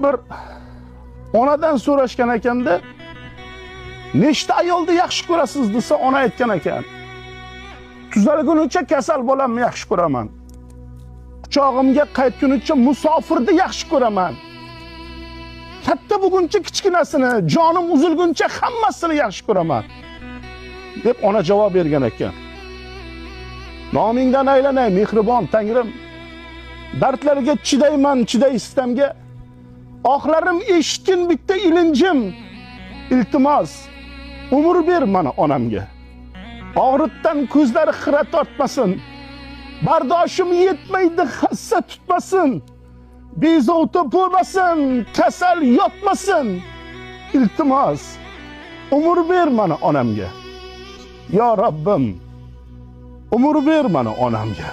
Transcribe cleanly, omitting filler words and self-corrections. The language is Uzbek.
bir onadan so'rashgan ekanda, nechta ayolni yaxshi ko'rasiz desa, ona aytgan ekan. Tuzalgunicha kasal bolamni yaxshi ko'raman. Quchog'imga qaytgunicha musofirni yaxshi ko'raman. Katta buguncha kichkinasini, jonim uzilguncha hammasini yaxshi ko'raman, deb ona javob bergan ekan. Nomingdan aylanay, mehribon Tangrim. Dardlarga chidayman, chiday istamga. Oqlarim eshitgin bitta ilinjim. Iltimos, umr ber mana onamga. Og'riqdan ko'zlari xira tortmasin. Bardoshim yetmaydi, hassa tutmasin. Bezovta bo'lmasin, kasal yotmasin. Iltimos, umr ber mana onamga. Yo Rabbim, umr ber mana onamga.